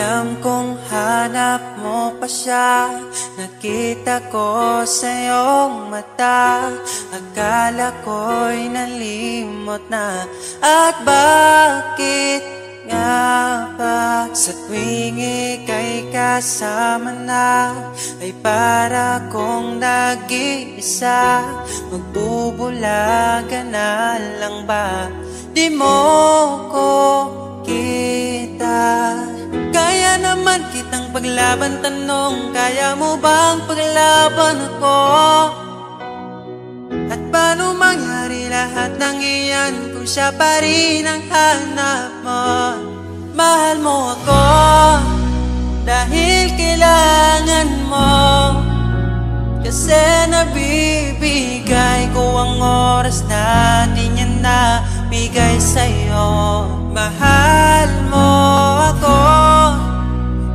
Alam kong hanap mo pa siya, nakita ko sa iyong mata. Akala ko'y nalimot na, at bakit nga ba sa tuwing ika'y kasama na, ay para kong nag-iisa? Magbubulaga na lang ba? Di mo ko kita. Kaya naman kitang paglaban, tanong, kaya mo bang paglaban ako? At paano mangyari lahat ng iyan kung siya pa rin ang hanap mo? Mahal mo ako dahil kailangan mo, kasi nabibigay ko ang oras na di niya nabigay sa'yo. Mahal mo ako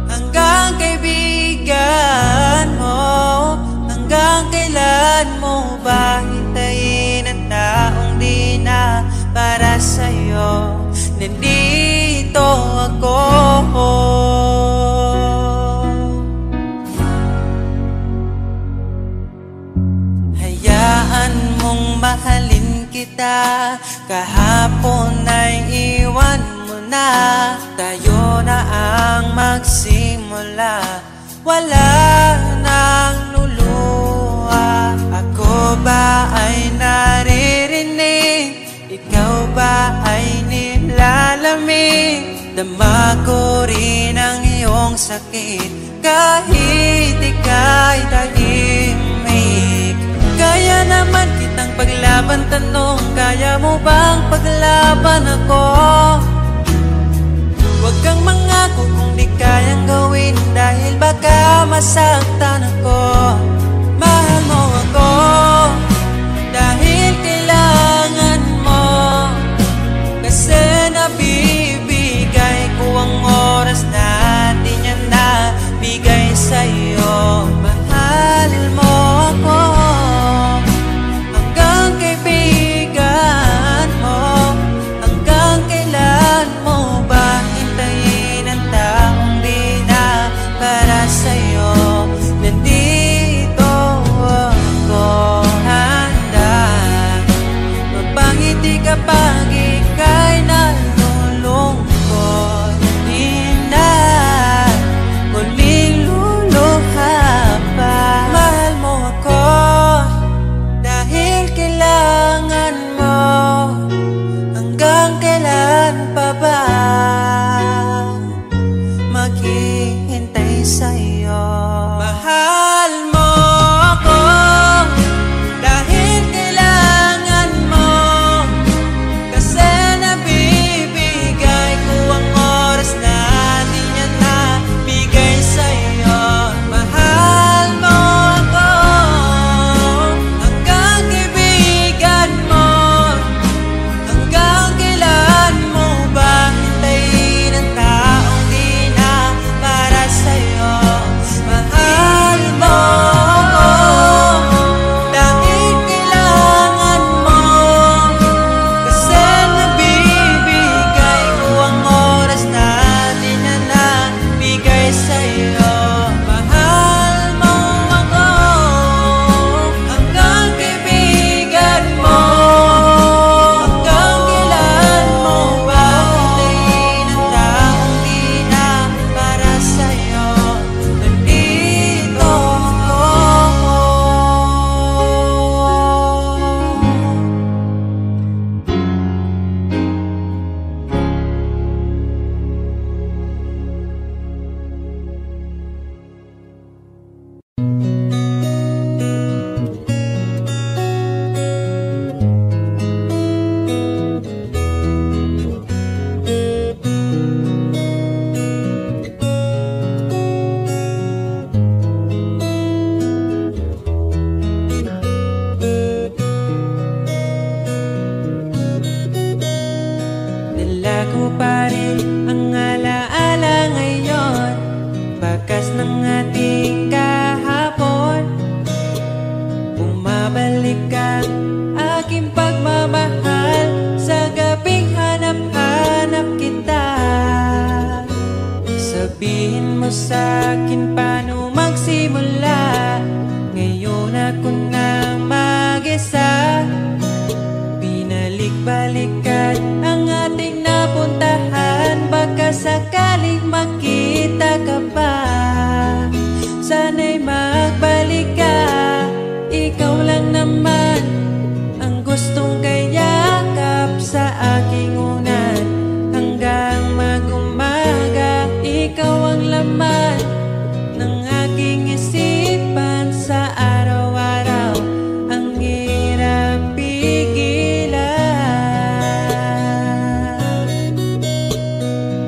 hanggang kaibigan mo. Hanggang kailan mo ba hintayin ang taong di na para sa'yo? Nandito ako. Hayaan mong mahalin kita, kahapon ay iwan mo na. Tayo na ang magsimula, wala nang luluha. Ako ba ay naririnig? Ikaw ba ay nilalamig? Dama ko rin ang iyong sakit kahit ika'y tahimik. Kaya naman kitang paglaban, tanong, kaya mo bang paglaban ako? Huwag kang mangako kung di kayang gawin, dahil baka masaktan ako. Mahal mo ako dahil kailangan mo, kasi nabibigay ko ang oras na di niya nabigay sa'yo. Mahal mo ako hanggang kaibigan mo. Hanggang kailan mo ba hintayin ang taong di na para sa'yo? Nandito ako, handa mapangiti kapag ika'y nalulungkot. Di na muling luluha pa. Mahal mo ako dahil kailangan mo. Hanggang kailan pa ba maghihintay sa'yo? Mahal mo ako dahil kailangan mo, kasi nabibigay ko ang oras na di niya nabigay sa'yo. Mahal mo ako hanggang kaibigan mo. Hanggang kailan mo ba hintayin ang taong di na para sa'yo? Mahal mo ako dahil kailangan mo, kasi nabibigay ko ang oras na di na nabigay sa'yo. Mahal mo ako hanggang kaibigan mo. Hanggang kailan mo ba hintayin ang taong di na para sa'yo? Nandito ako. Sabihin mo sa'kin paano magsimula. Ngayon ako na mag-isa. Binalik-balikan ang ating napuntahan. Baka sakaling makita ka pa. Sana'y magbalik ka. Ikaw lang naman ang gustong kayakap sa aking unan. Hanggang mag-umaga, ikaw ang laman ng aking isipan sa araw-araw. Ang hirap pigilan.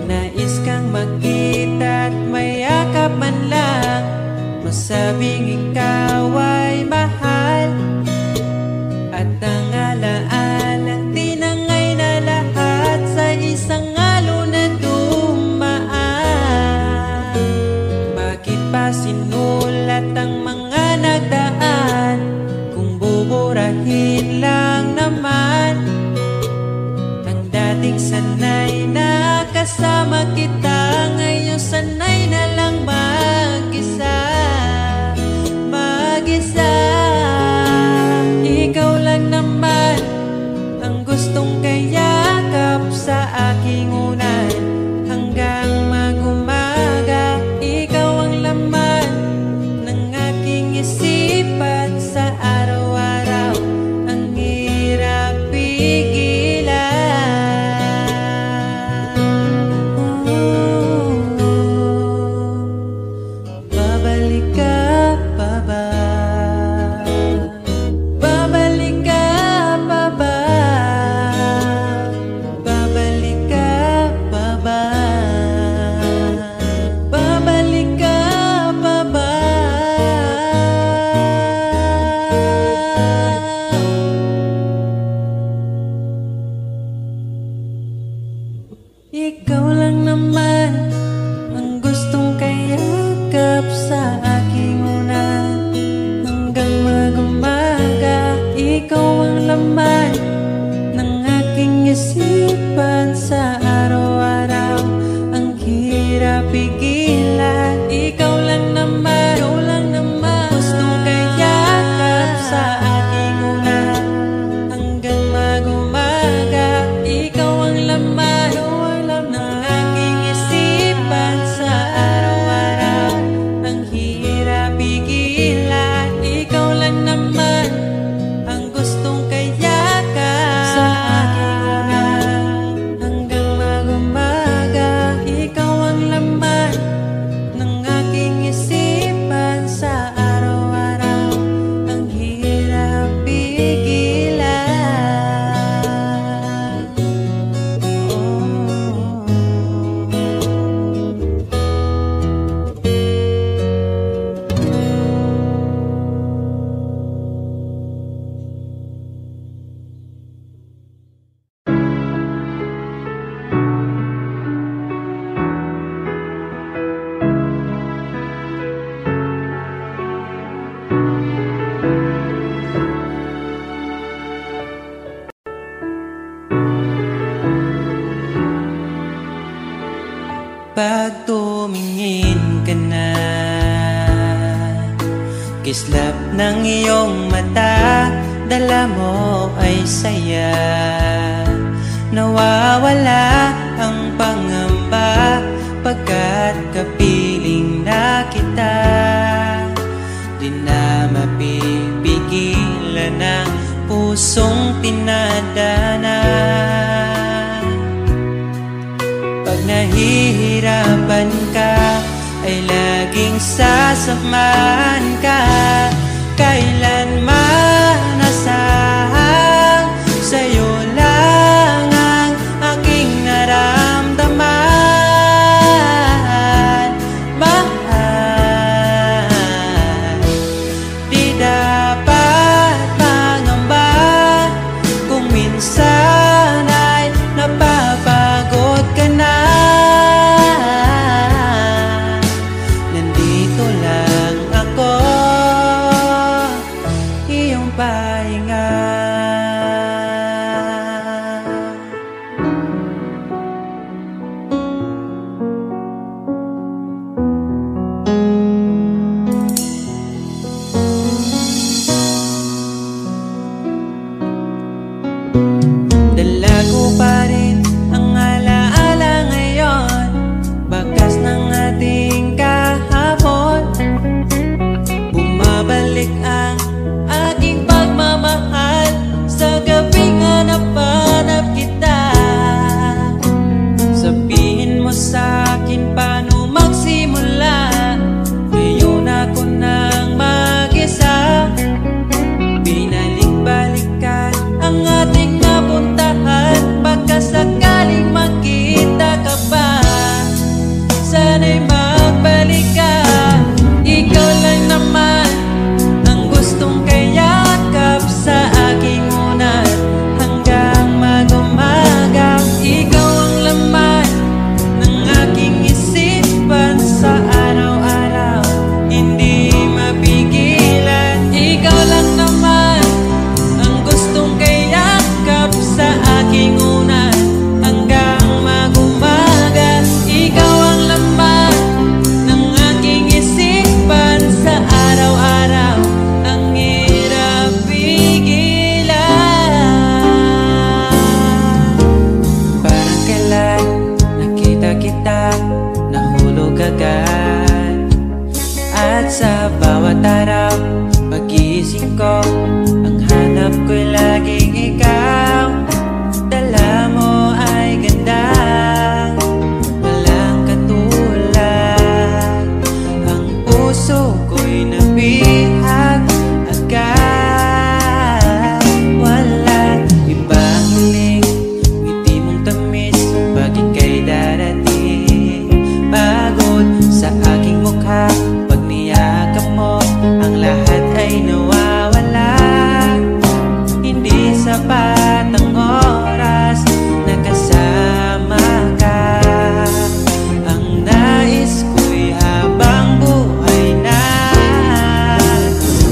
Nais kang makita at mayakap man lang. Masabing ikaw ay mahal. At ang alaala tinangay na lahat sa isang alon na dumaan. Bakit pa sinulat ang mga nagdaan kung buburahin lang naman ang dating sanay na kasama kita? Ngayon sanay na lang mag-isa. Mag-isa. Ikaw lang naman ang gustong kayakap sa aking unan. Hanggang mag-umaga, ikaw ang laman ng aking isipan sa araw-araw. Ang hirap pigilan. Babalik ka pa ba? Babalik ka pa ba? Babalik ka pa ba? Babalik ka pa ba? Ikaw lang naman ang gustong kayakap sa aking unan. Hanggang mag-umaga, ikaw ang laman ng aking isipan sa araw-araw. Ang hirap pigilan. Ikaw lang naman gustong kayakap sa aking unan. Hanggang mag-umaga, ikaw ang laman ng aking isipan sa araw-araw. Ang hirap pigilan. Ikaw lang naman ang gustong kayakap sa aking unan. Hanggang mag-umaga, ikaw ang laman ng aking isipan sa araw-araw. Ang hirap pigilan. Pag tumingin ka na, kislap ng iyong mata, dala mo ay saya. Nawawala ang pangamba pagkat kapiling na kita. Di na mapipigilan ang pusong tinadana. Pag nahihirapan ka, ay laging sasamahan ka. Kailanman asahang sa'yo lang ang aking naramdaman. Mahal, di dapat mangamba kung minsan ay napapagod ka na. Nandito lang ako Sa bawat araw, pagising ko, ang hanap ko'y laging ikaw. Dala mo ay ganda, walang katulad. Ang puso ko'y nabihag agad. Wala ibang hiling, ngiti mong tamis pag ika'y darating. Pagod sa aking mukha pag niyakap mo, ang lahat ay nawawala. Hindi sapat ang oras na kasama ka. Ang nais ko'y habang buhay na.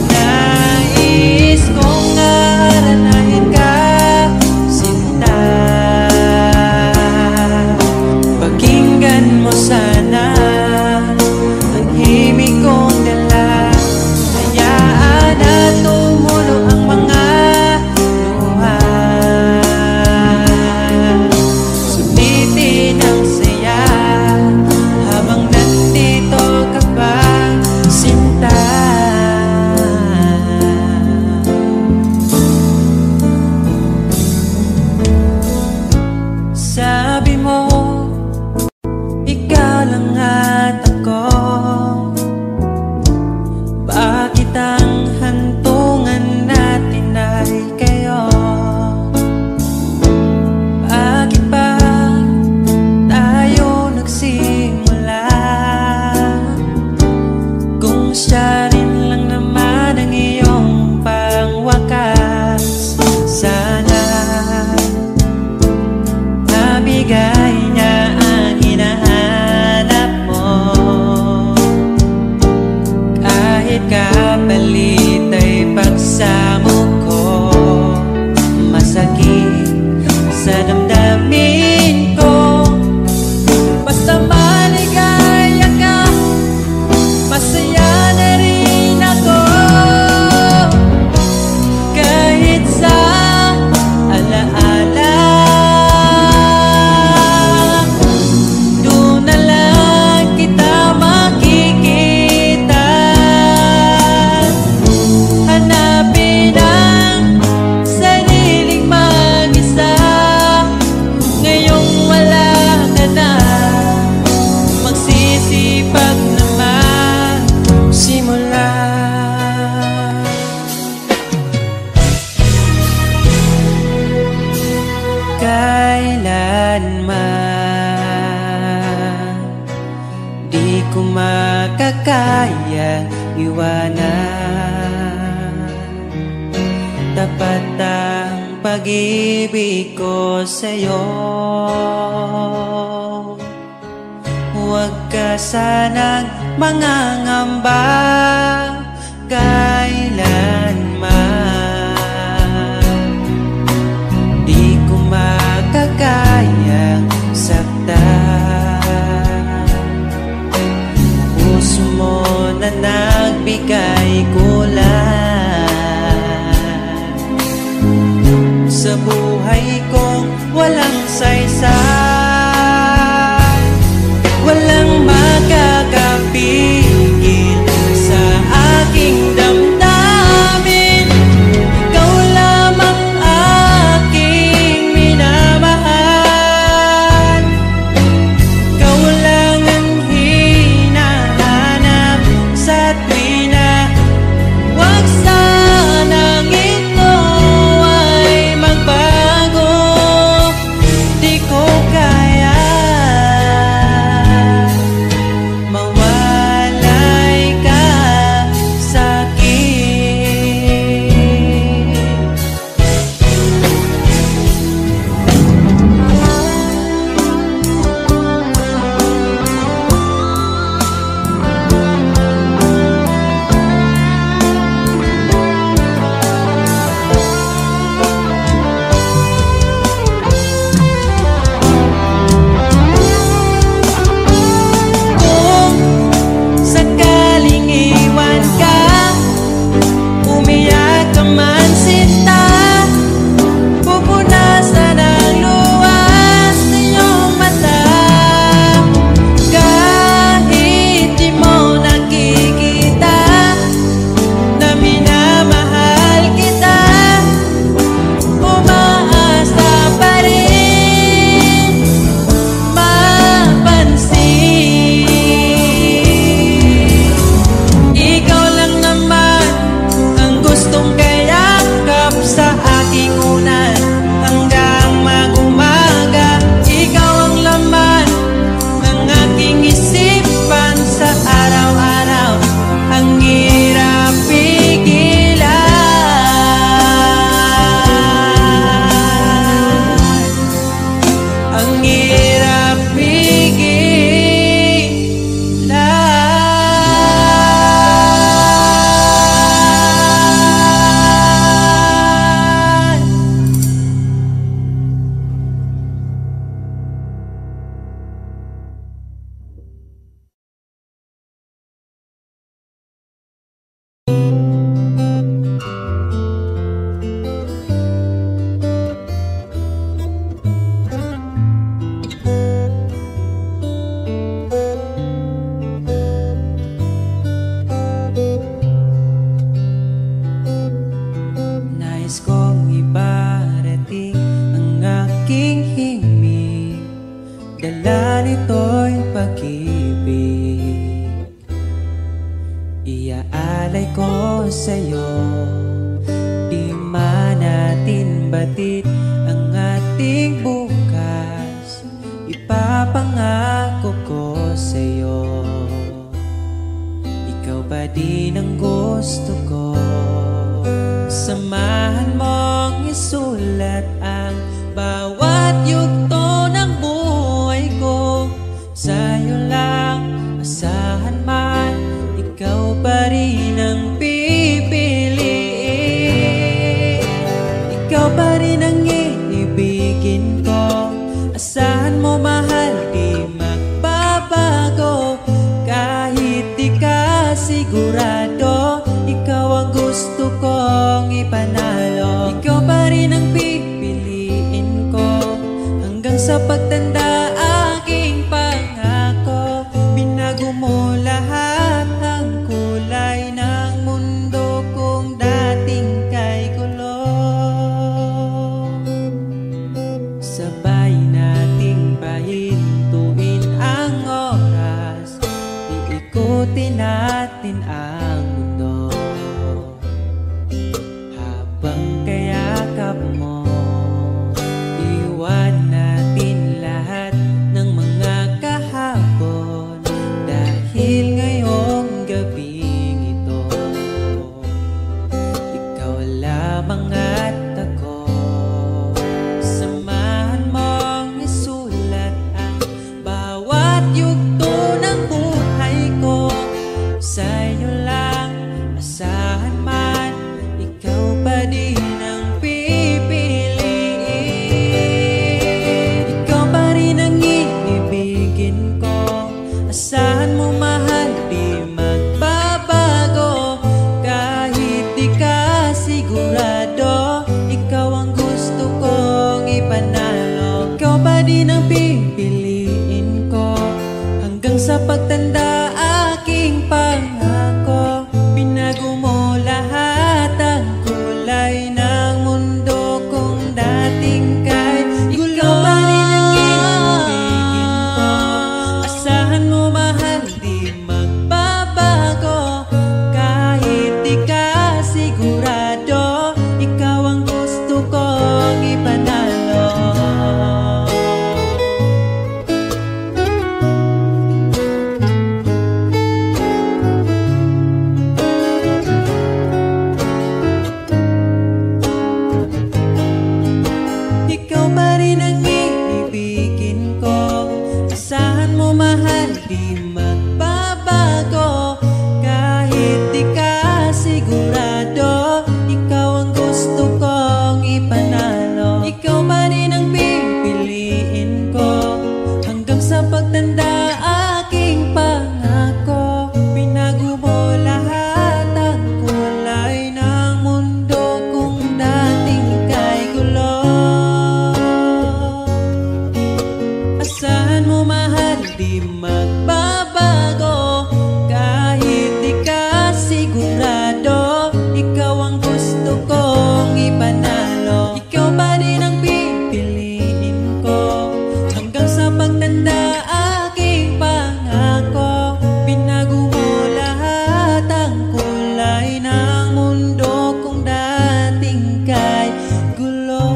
Nais kong aranahin ka, sinta. Pakinggan mo sana ang himig kong dala. Hayaan na tumulo ang mga luha. Sulitin ang saya habang nandito ka pa, sinta. Sabi mo, ikaw lang at ako. Bakit ang hantungan natin ay kayo? Bakit ba tayo nagsimula? Kung siya rin lang naman ang iyong pangwakas, sana nabigay niya ang hinahanap mo. Kahit kapalit ay pagsamo ko, masakit sa damdamin ko. Basta maligaya ka, masaya na rin ako. Kahit sa alaala, doon na lang kita makikita. Hanapin ang sariling mag-isa. Ngayong wala ka na, magsisipag naman simula. Kailanman di ko makakaya iwanan. Tapat ang pag-ibig ko sa'yo. Huwag ka sanang mangangamba kailanman. Di ko makakayang saktan. Puso mo na nagbigay kulan sa buhay kong walang saysay. Walang makakapigil sa aking damdamin. pag-aalay ko sa'yo. Di man natin batid ang ating bukas, ipapangako ko sa'yo, ikaw pa din ang gusto ko. Samahan mong isulat ang bawat yugto ng buhay ko. Sa'yo lang asahan man, ikaw pa rin ang pipiliin. Ikaw pa rin ang iibigin ko. Asahan mo mahal, di magbabago. Kahit di ka sigurado, ikaw ang gusto kong ipanalo. Ikaw pa rin ang pipiliin ko hanggang sa pagtanda. Aking pangako, binago mo lahat ang kulay ng mundo kung dating kay gulo. Sabay nating pahintuin ang oras, iikutin natin ang mundo. Habang kayakap mo, iwan natin lahat ng mga kahapon. Dahil ngayong gabing ito, ikaw lamang at ako. Samahan mong isulat ang bawat yugto ng buhay ko. Sa'yo lang asahan man, ikaw pa din ang pipiliin. Ikaw pa rin ang iibigin ko. Asahan mo mahal, di magbabago. Kahit di ka sigurado, ikaw ang gusto kong ipanalo. Ikaw pa din ang pipiliin ko hanggang sa pagtanda. Aking pangako, binago mo lahat ang kulay ng mundo kung dating kay gulo. Ikaw pa rin ang iibigin ko. Asahan mo mahal, di magbabago. Kahit di ka sigurado, ikaw ang gusto kong ipanalo. Ikaw pa rin ang iibigin ko. Asahan mo mahal, di magbabago. Kahit di ka sigurado, ikaw ang gusto kong ipanalo. Ikaw pa rin ang pipiliin ko hanggang sa pagtanda. Aking pangako, binago mo lahat ang kulay ng mundo kung dating kay gulo. Asahan mo mahal, di magbabago. Kahit di ka sigurado, ikaw ang gusto kong ipanalo. Ikaw pa rin ang pipiliin ko hanggang sa pagtanda. Aking pangako, binago mo lahat ang kulay ng mundo kung dating kay gulo.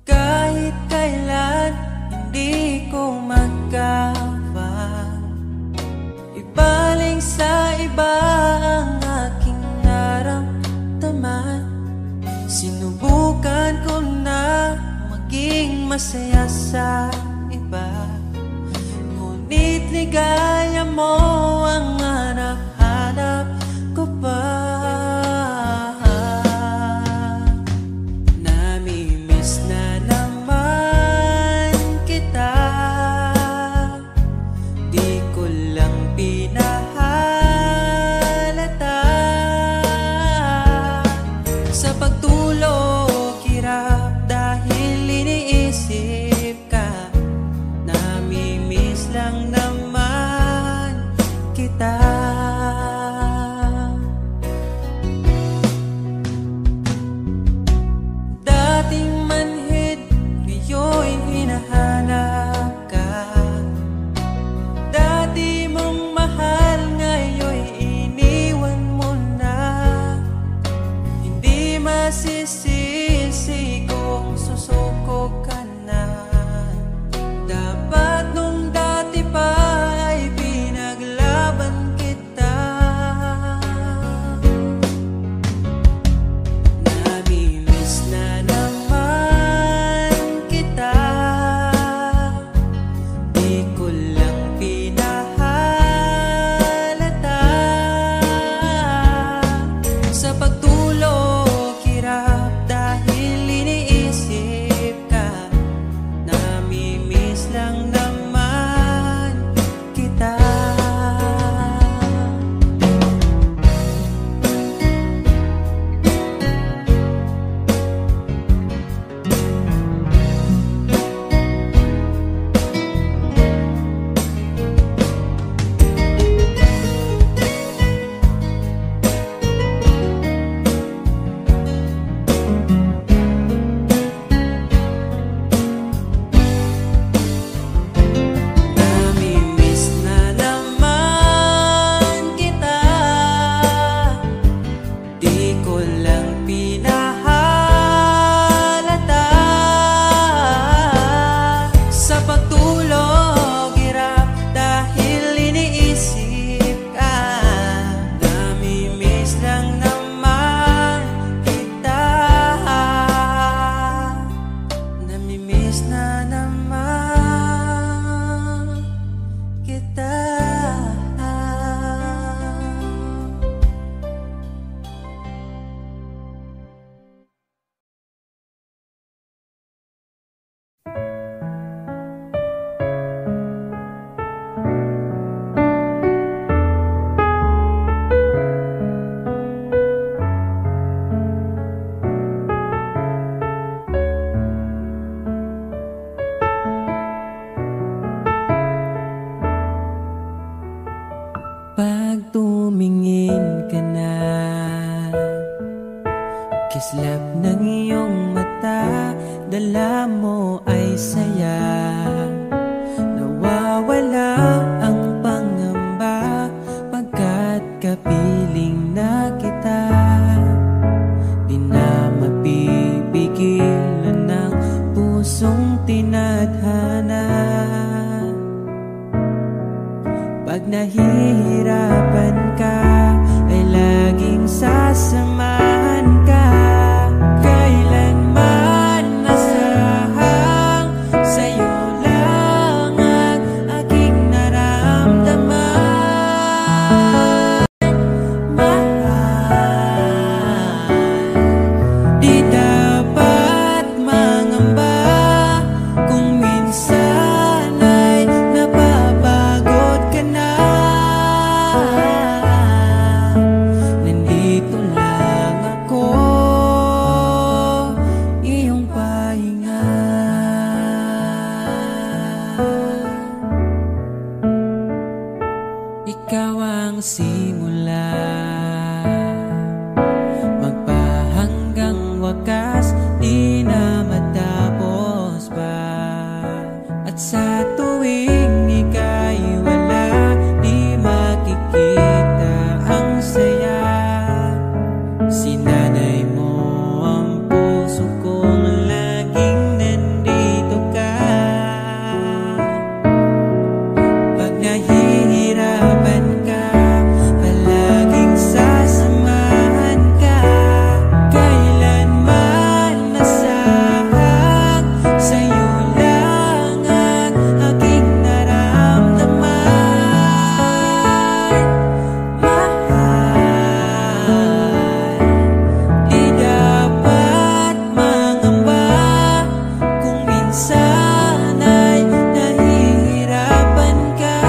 Kahit kailan hindi ko magawa ibaling sa iba ang aking naramdaman. Sinubukan ko na maging masaya sa iba, ngunit ligaya mo ang hanap-hanap ko pa. Namimiss na naman kita, di ko lang pinahalata. Sa pagtulog hirap dahil iniisip dala mo ay saya. Nawawala ang pangamba pagkat kapiling na kita. Di na mapipigilan ng pusong tinadhana. Pag nahihirapan ka ay laging sasamahan ka. Kailanman nasahang sa'yo lang ang aking naramdaman. Mahal, di dapat mangamba kung minsan ay napapagod ka na. Nandito lang ako, iyong pahinga. Ikaw ang simula, magpahanggang wakas, di na matapos pa. At sa tuwing ika'y wala, di makikita ang saya. Sinanay mo ang puso kong laging nandito ka. Pag nahihirapan ka, palaging sasamahan ka. Kailanman nasahang sa'yo lang ang aking naramdaman. Mahal, di dapat mangamba kung minsan ay nahihirapan ka.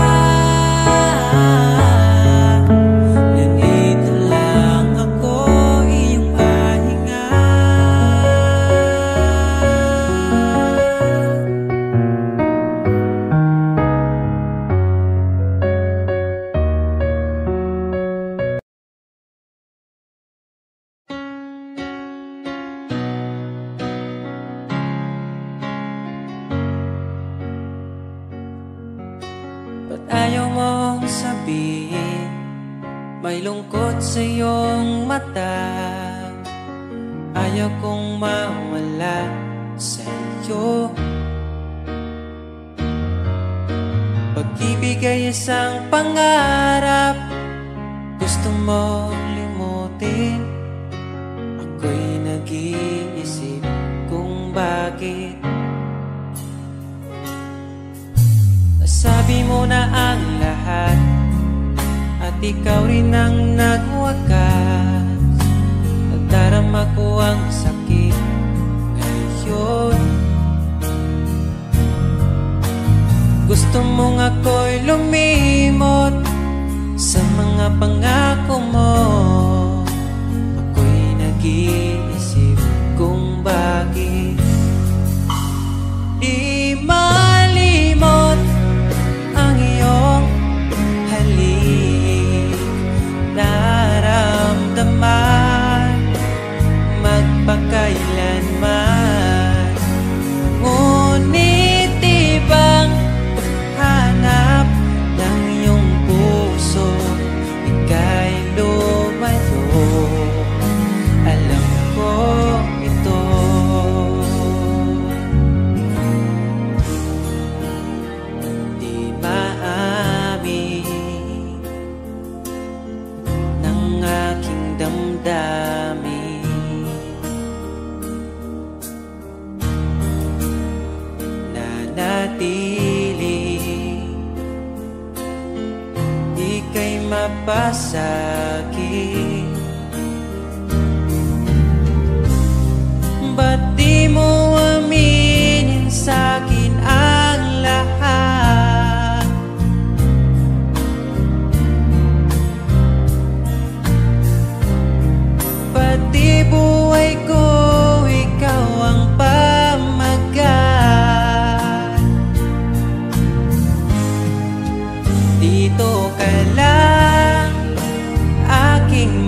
Nandito lang ako, iyong pahinga. Ba't ayaw mong sabihin may lungkot sa iyong mata? Ayaw kong mawala sa iyo. Pag-ibig ay isang pangarap, gusto mo limutin. Ako'y nag-iisip kung bakit. Nasabi mo na ang lahat at ikaw rin ang nagwakas. Nadarama ko ang sakit ngayon. Gusto mong ako'y lumimot sa mga pangako mo. Ako'y nag-iisip kung bakit di malimot ang iyong halik. Naramdaman magpakailanman. Ngunit ibang hanap ng iyong puso, ika'y lumayo. Alam ko ito. Di maamin ng aking damdamin. Nanatili, ika'y mapasakit. Ba't di mo aminin sa'kin ang lahat? Pati buhay ko, ikaw ang pamagat. Dito ka lang, aking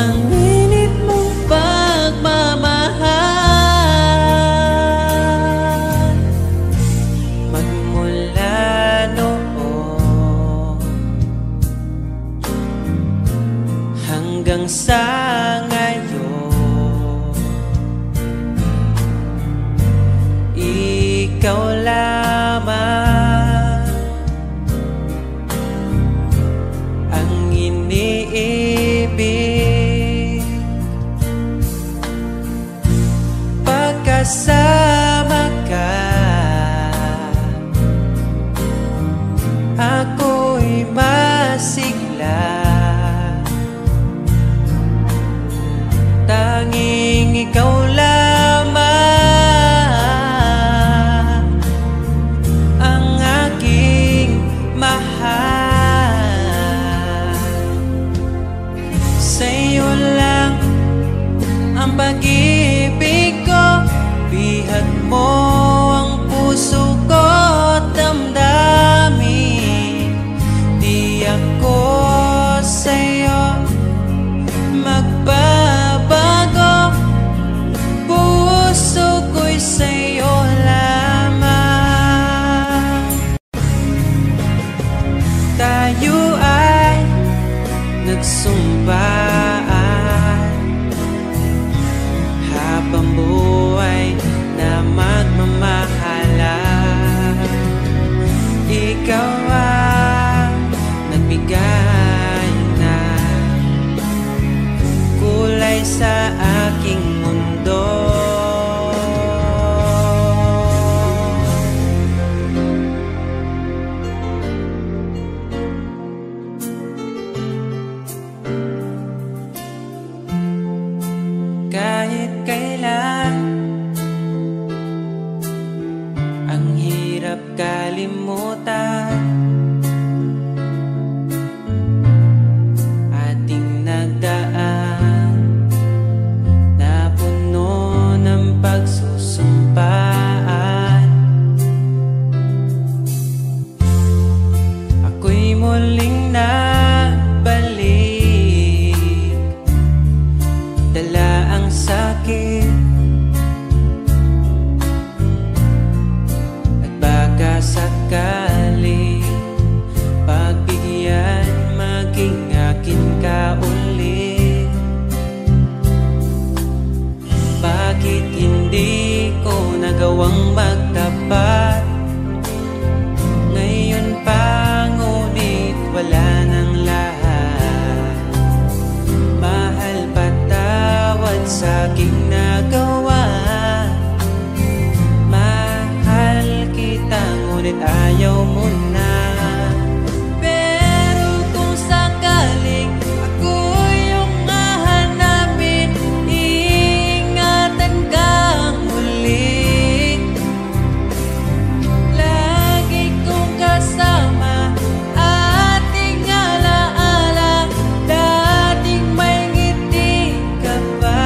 ang init mong pagmamahal. Magmula noon hanggang sa ngayon, ikaw lamang ang iniibig. Pagkasama ka, ako'y masigla. Tanging ikaw lamang ang aking mahal. Sa'yo lang ang pag-ibig ko, bihag mo ang puso ko't damdamin. Di ako sa'yo magbabago, puso ko'y sa'yo lamang. Tayo ay nagsumpaan habang buhay na magmamahalan. Ikaw ang nagbigay ng kulay sa aking mundo. Kahit kailan ang hirap kalimutan, ating nagdaan na puno ng pagsusumpaan. Ako'y muling nabalik, dala ang sakit at baka sakali pagbigyan maging akin ka ulit. Bakit hindi ko nagawang magtapat ngayon pa, ngunit wala nang lahat. Mahal, patawad sa aking nagawa. Mahal kita, ngunit ayaw mo na. Pero kung sakaling ako yung hahanapin, iingatan kang muli. Lagi kong kasama, ating alaala, dating may ngiti ka pa.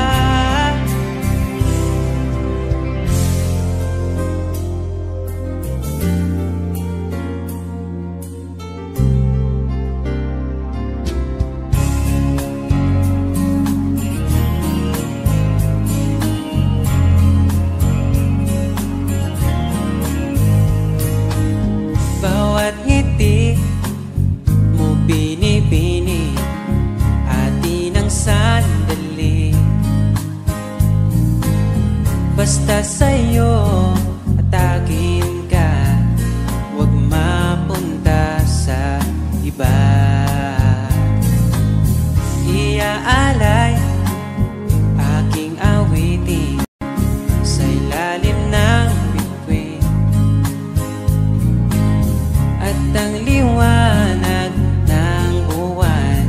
Bawat ngiti mo binibini, atin ang sandali. Basta sa'yo at akin ka, huwag mapunta sa iba. Iaalay aking awitin sa ilalim ng bituin, at ang liwanag ng buwan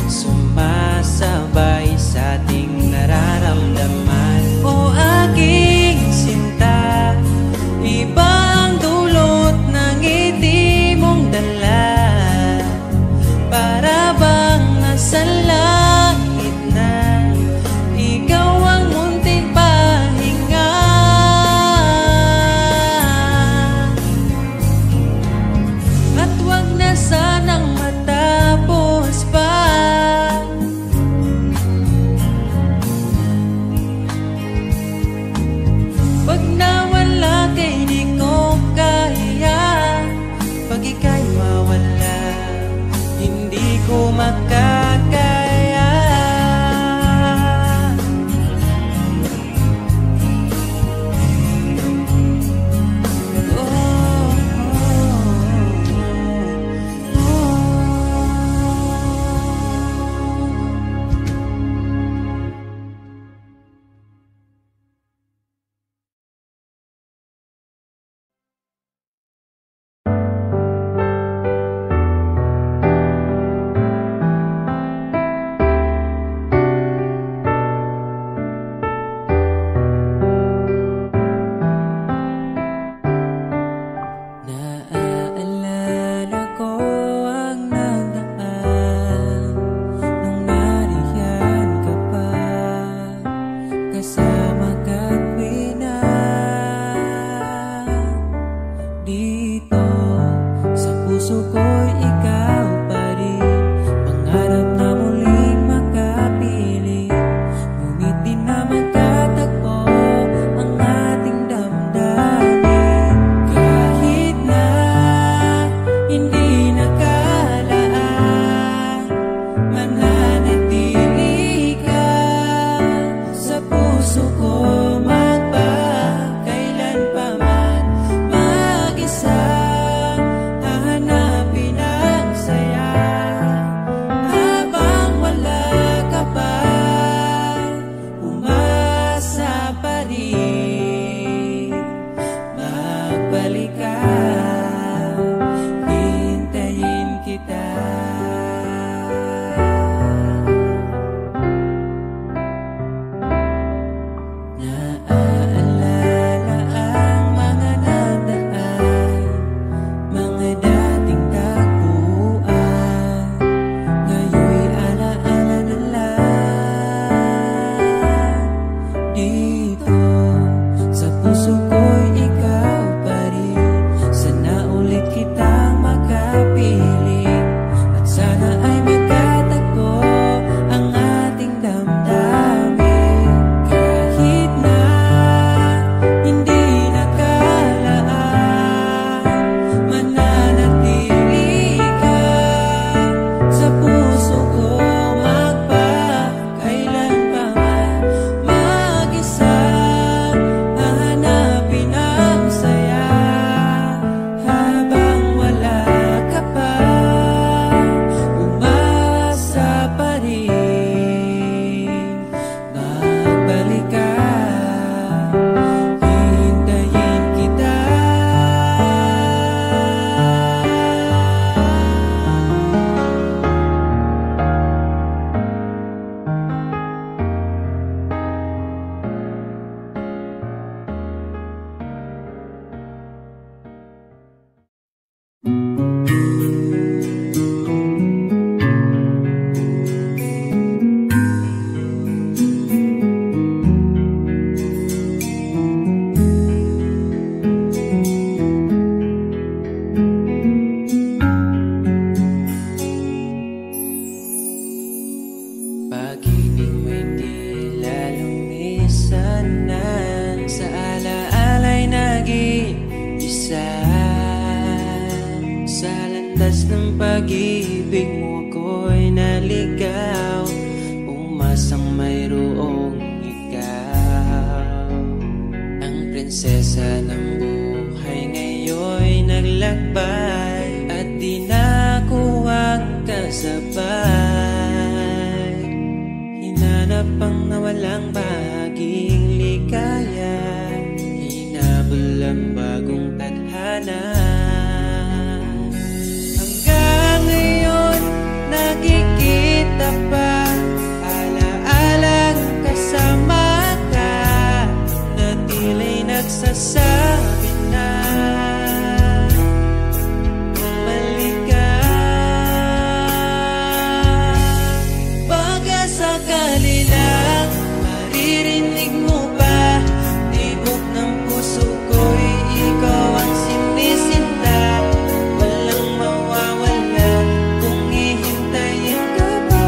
sumasabay sa ating nararamdaman. O aking sinta, pag-ibig mo ako'y naligaw, umasang mayroong ikaw. Ang prinsesa ng buhay ngayon'y naglakbay at di na ako kasabay. Hinanap ang nawalang bahaging ligaya, hinabol ang bagong tadhana. Hanggang ngayon nakikita pa, alaalang kasama ka, na tila'y nagsasabi na bumalik ka. Baka sakali lang maririnig mo pa, tibok ng puso ko'y ikaw ang sinisinta. Walang mawawala kung hihintayin ka ba,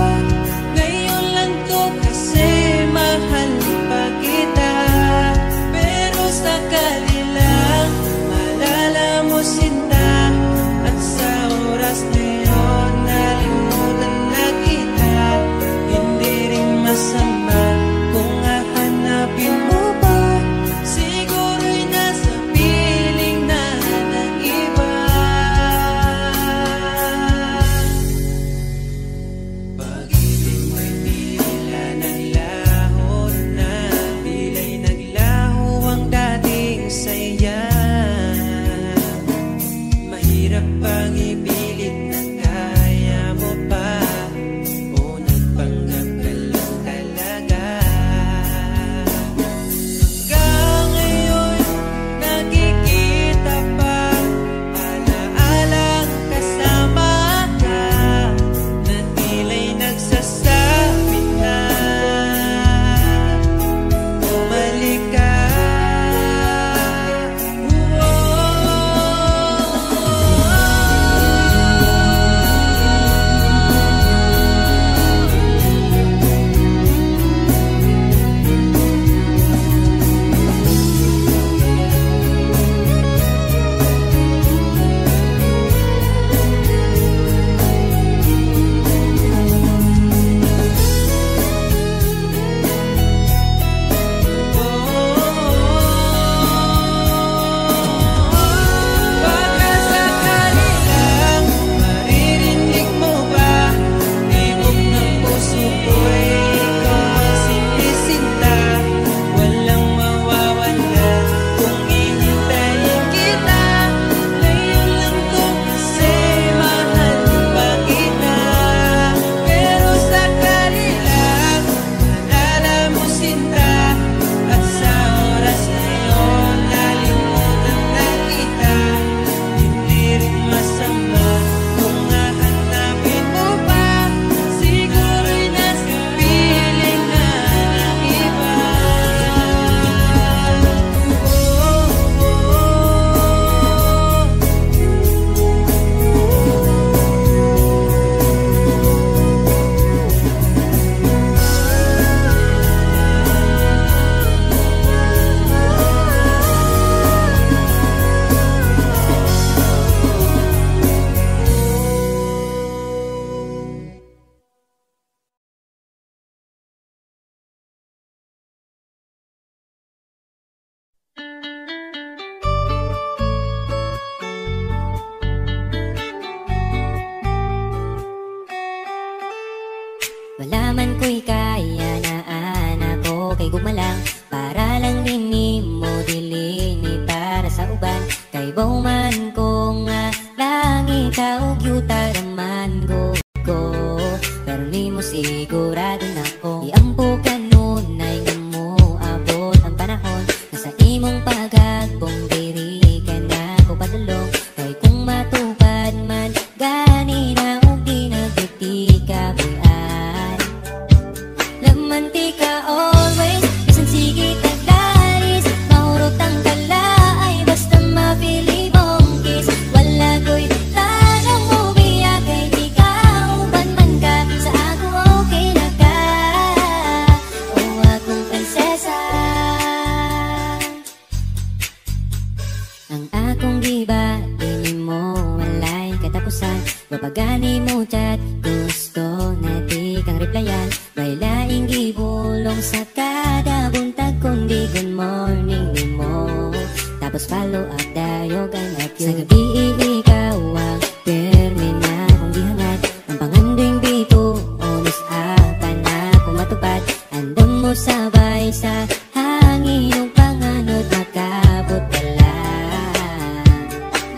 sa kada buntag kundi good morning ni mo. Tapos follow up dayo ganap yun. Sa gabi ikaw ang permina kung di hangad ang panganding dito. Onos ata na kung matupad. Andam mo sabay sa hangin ng panganod makabot ka lang.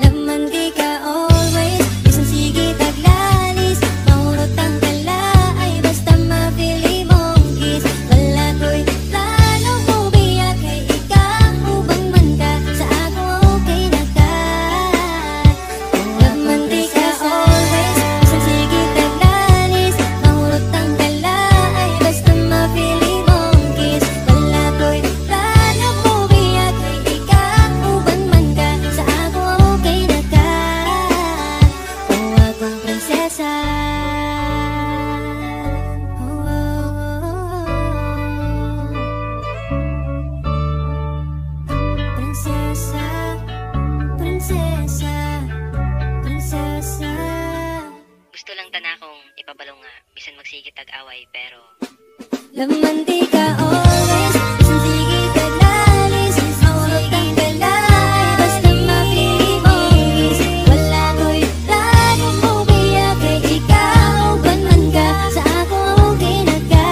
Laman kay ka always isang sige taglalis. Mahurot ang tala ay basta mapili mong kiss. Wala ko'y plano mo biya kay ikaw ubang man ka sa ako okay na ka. Laman kay ka always isang sige taglalis. Mahurot ang tala ay basta mapili mong kiss. Wala ko'y plano mo biya kay ikaw ubang man ka sa ako okay na ka. O akong prinsesa. Prinsesa, prinsesa, prinsesa. Gusto lang tana kong ipabalong nga, bisan magsigit tag-away, pero Laman di ka always isang sige taglalis. Mahurot ang galay basta mapili mong kiss. Wala ko'y plano mo biya kay ikaw ubang man ka sa ako okay na ka.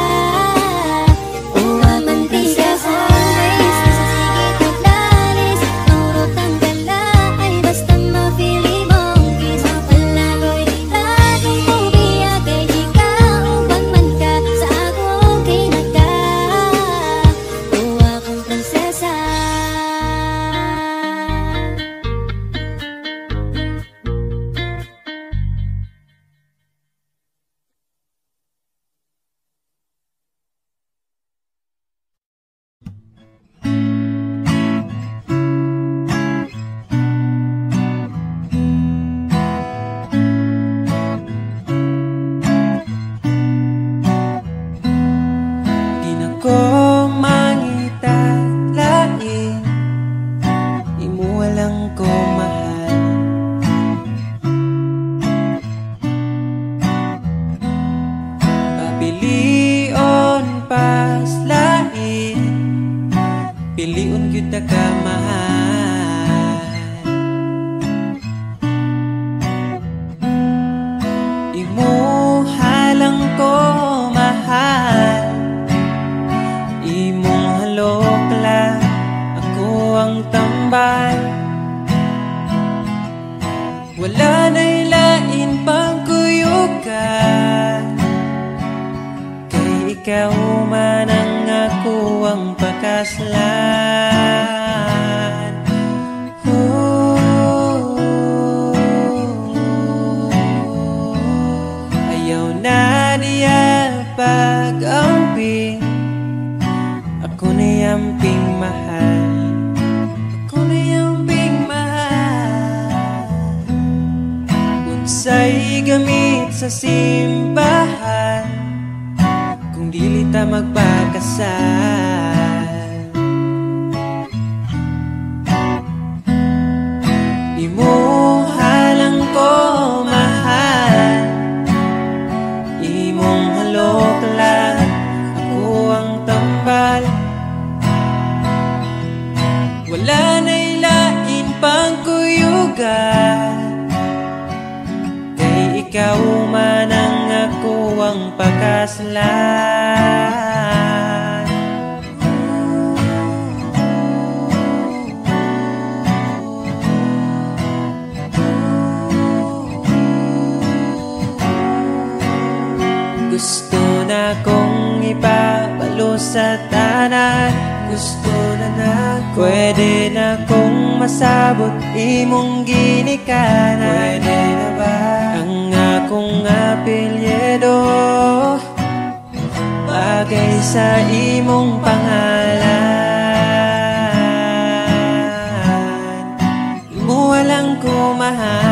O laman di ka always isang sige taglalis. Mahurot ang galay basta mapili mong kiss. Wala ko'y plano mo biya kay ikaw ubang man ka sa ako okay na ka. O akong prinsesa. Di na ko mangita lain, imo walang ko mahal. Pabilion pas lain, piliun kita ka mahal. Imo halang ko mahal. Imong halok lang, ako ang tambal. Wala na'y lain pang kuyugan, kay ikaw man ang ako ang pakaslan. Ayaw na niya pag-amping, ako na yamping mahal. Ako na yamping mahal. Unsay gamit sa simbahan kung dili ta magpakasal. Imo halang ko mahal. Imong halok lang, ako ang tambal. Wala na'y lain pang kuyugan, kay ikaw man ang ako ang pakaslan. Gusto na kong ipabalo sa tanan. Gusto na pwede na kong masabot imong ginikanan. Pwede na ba ang akong apelyido bagay sa imong pangalan? Imo walang ko mahal.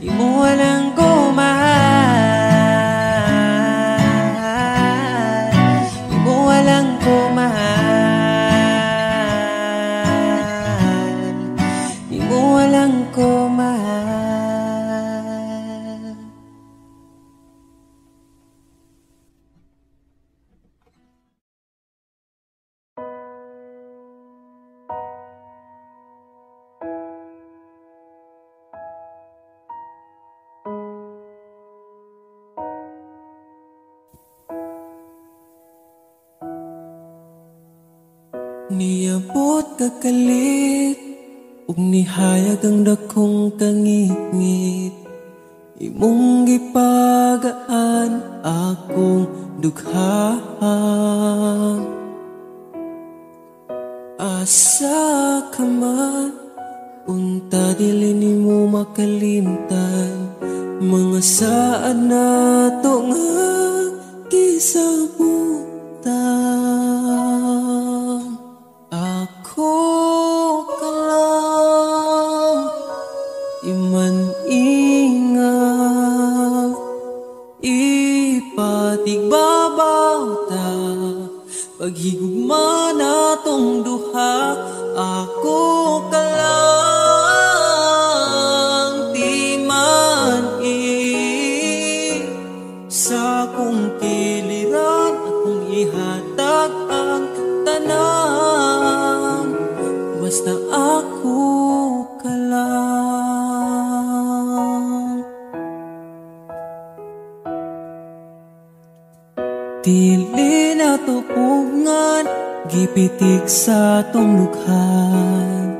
Imo walang ko mahal. Imo walang ko mahal. Imo walang ko mahal. Niabot kakalit ug nihayag ang dakong kangit-ngit. Imong gipagaan akong dugha. Asa ka man, unta dili nimo makalimtan mga saad na to nga gisabutan. Ako ka lang iman-ingat, ipatigbabaw ta paghigugma na tong duha. Ako ka lang sa kong kiliran, akong ihatag ang tanan, basta ako ka lang. Dili na tupungan, gipitik sa tong lukhan,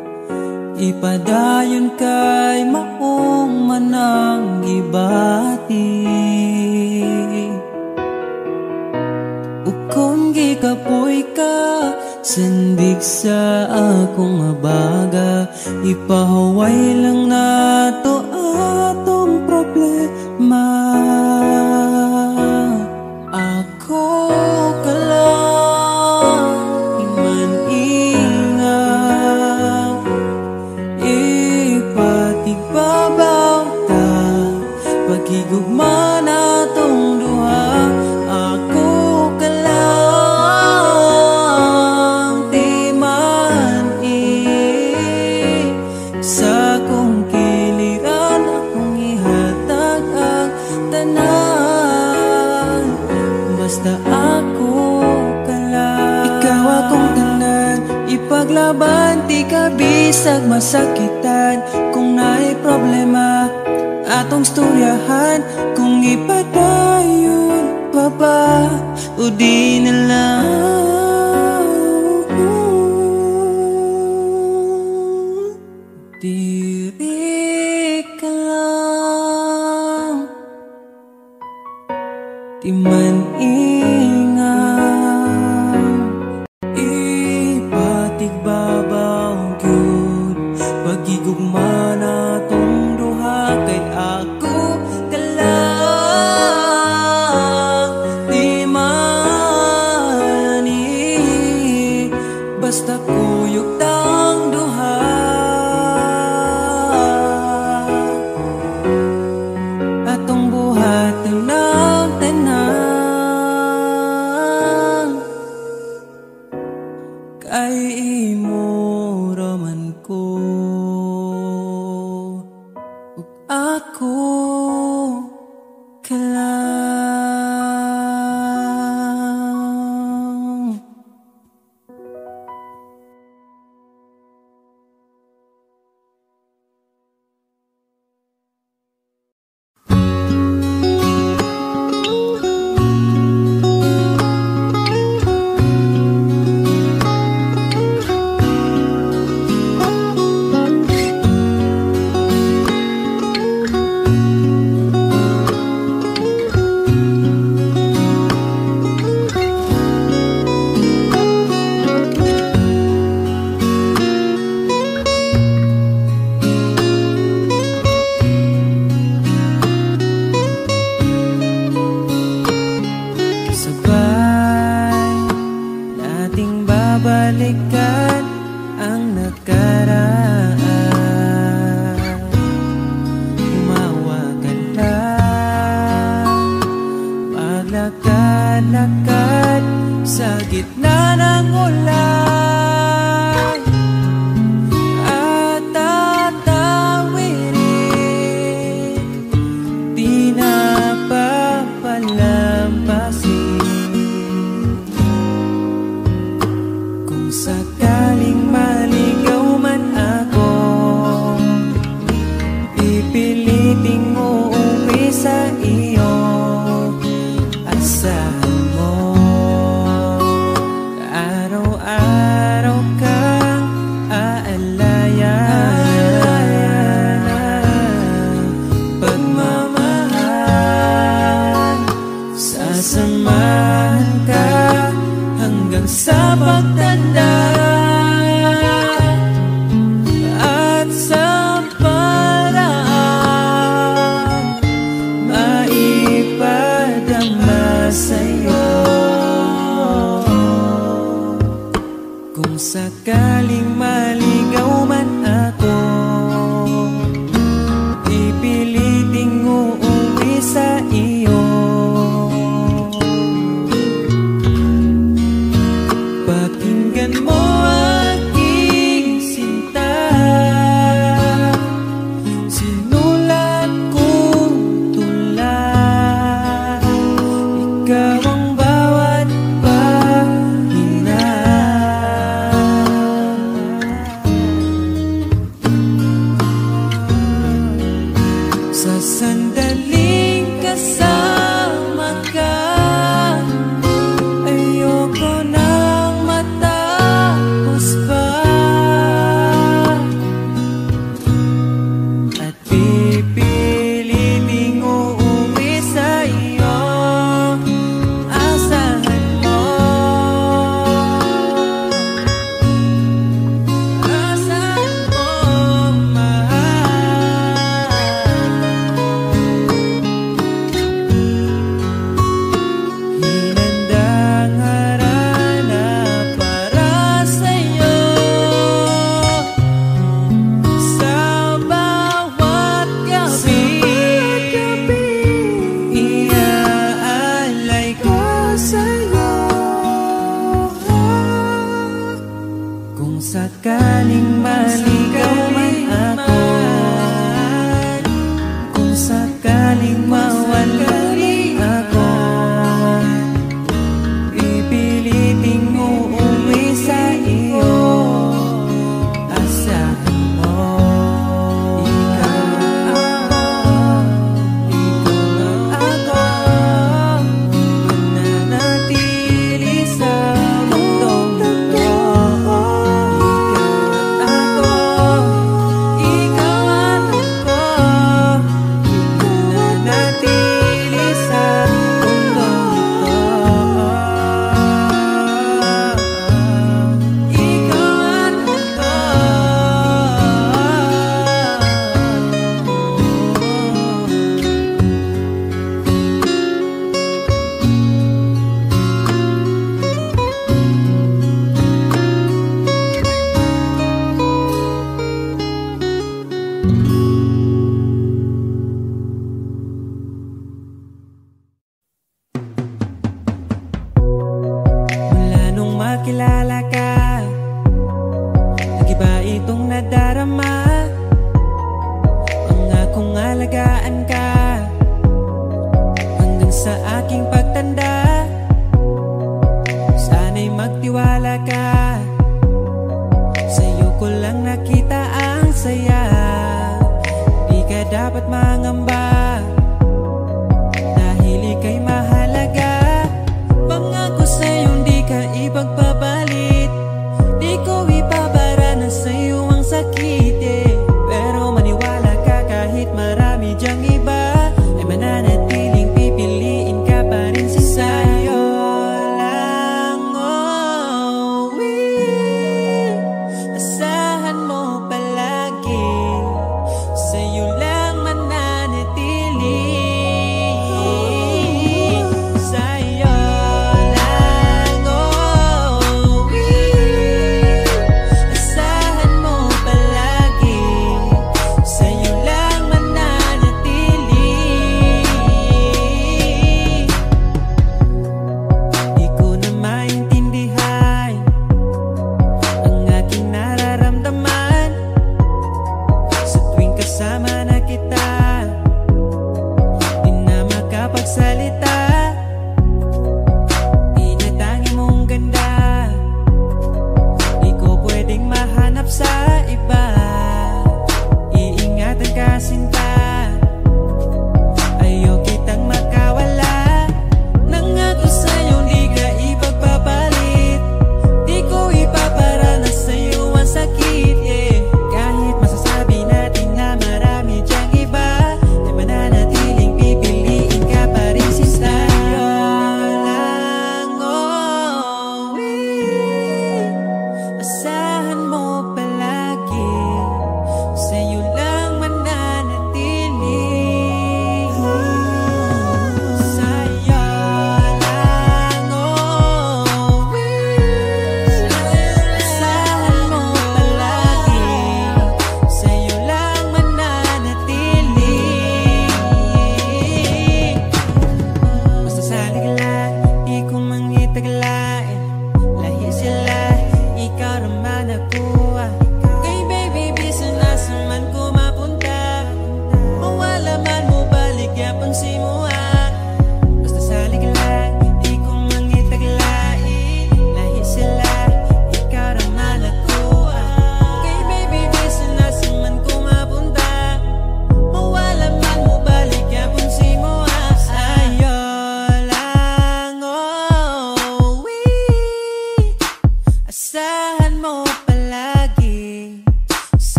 ipadayon kay maong manang gibati. Ukong gikapoy ka, sandig sa akong abaga, ipahuway lang na to atong problema. Ako ka lang iman-ingat, ipatigbabaw ta paghigugma na tong duha. Ako ka lang sa kong kiliran, akong ihatag ang tanan, basta ako ka lang. Ikaw akong tanan, ipaglaban, di ka bisag masakitan. Kung naay problema, atong storyahan, kung ipadayon pa ba o di na lang. Diri ka lang, di man ingat, ipatigbabaw gyud pagigugma na tong duha. Kay ako ka lang, di man basta kuyog tang duha. Atong buhat ng tanan, kay imo raman ko ug ako ka lang. Balikan ang nakaraan, umawa ka lang, maglakad-lakad sa gitna ng ulan, at tatawirin, di na papalampasin. Sakaling maligaw man ako, pipiliting uuwi sa iyo. Asahan mo, araw-araw sasamahan ka hanggang sa pagtanda at sa paraan maipadama sa'yo. Kung sakaling maligaw man ako, ipiliting uuwi sa iyo. Pakinggan mo aking sinta, sinulat kong tula. Ikaw ang bawat pahina. Sa sandaling kasama ka, ayoko nang matapos pa. At pipiliting uuwi sa iyo.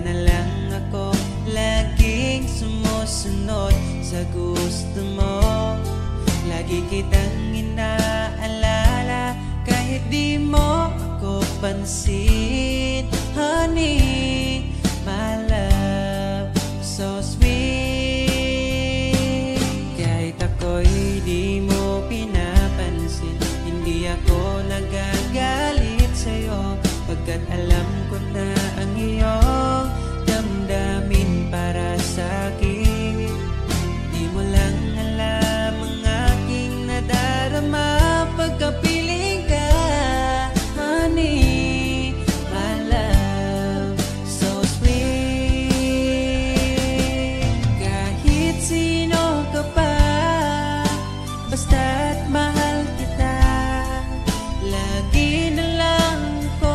Sana lang ako laging sumusunod sa gusto mo. Lagi kitang inaalala kahit di mo ako pansin. Honey, my love, so sweet. Kahit ako'y di mo pinapansin, hindi ako nagagalit sa'yo, pagkat alam ko na ang iyong damdamin para sa'kin. Di mo lang alam ang aking nadarama pagkapiling ka. Honey, my love, so sweet. Kahit sino ka pa, basta't mahal kita. Lagi na lang ko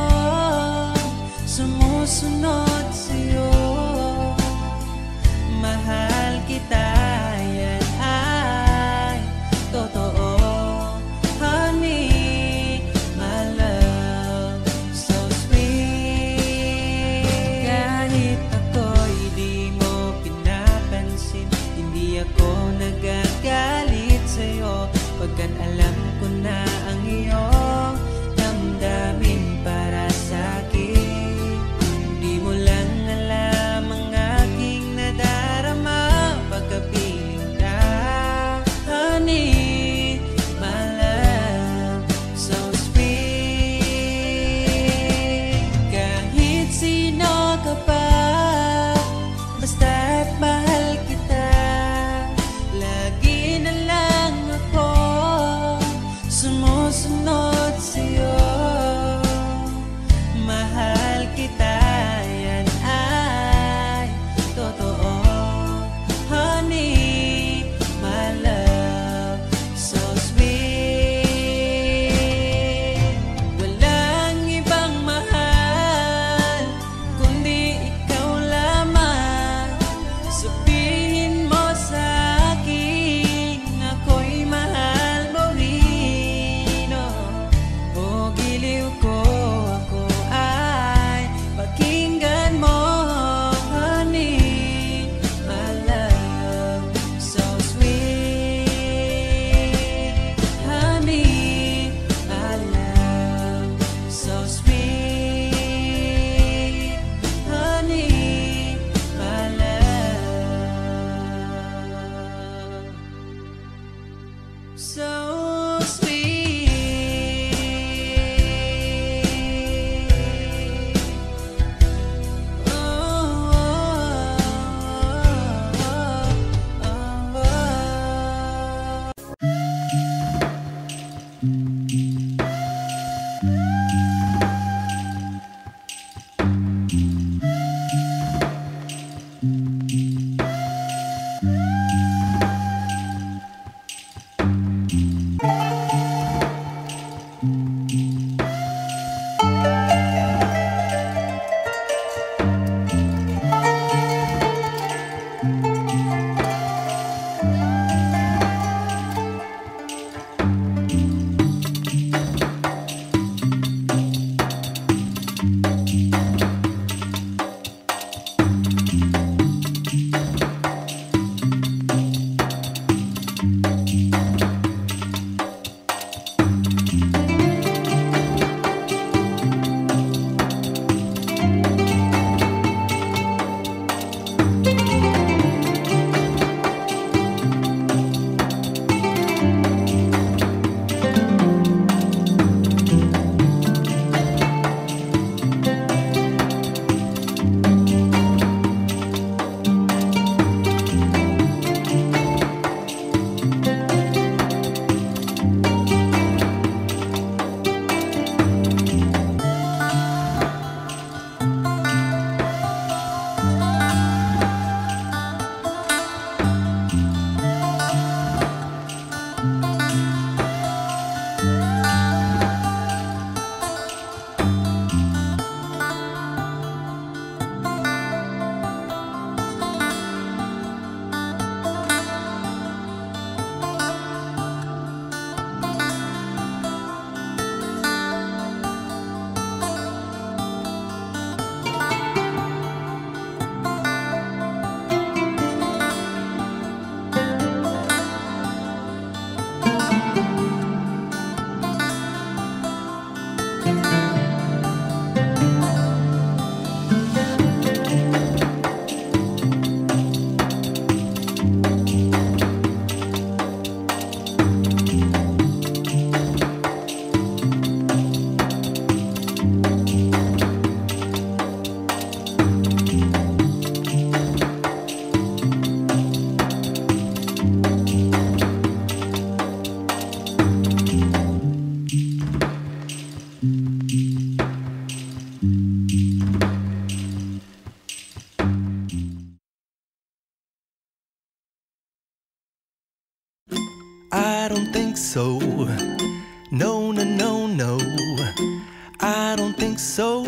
so. No, no, no, no, I don't think so.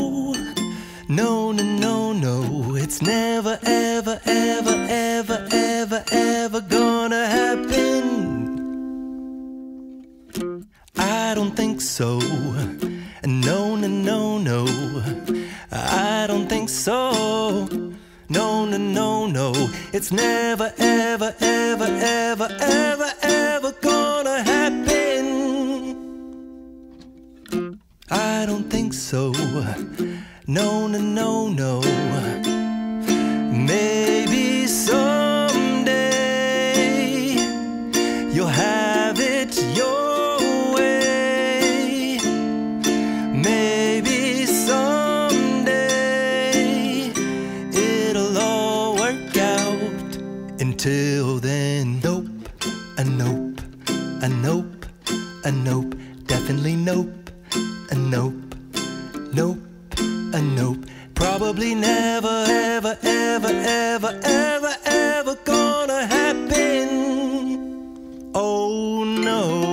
No, no, no, no, it's never, ever, ever, ever, ever, ever gonna happen. I don't think so. No, no, no, no, I don't think so. No, no, no, no, it's never, ever, ever, ever, ever, ever gonna happen. I don't think so. No, no, no, no. Maybe someday you'll have it your way. Maybe someday it'll all work out. Until then, nope, a nope, a nope, a nope, definitely nope. A nope, nope, a nope. Probably never, ever, ever, ever, ever, ever gonna happen. Oh no.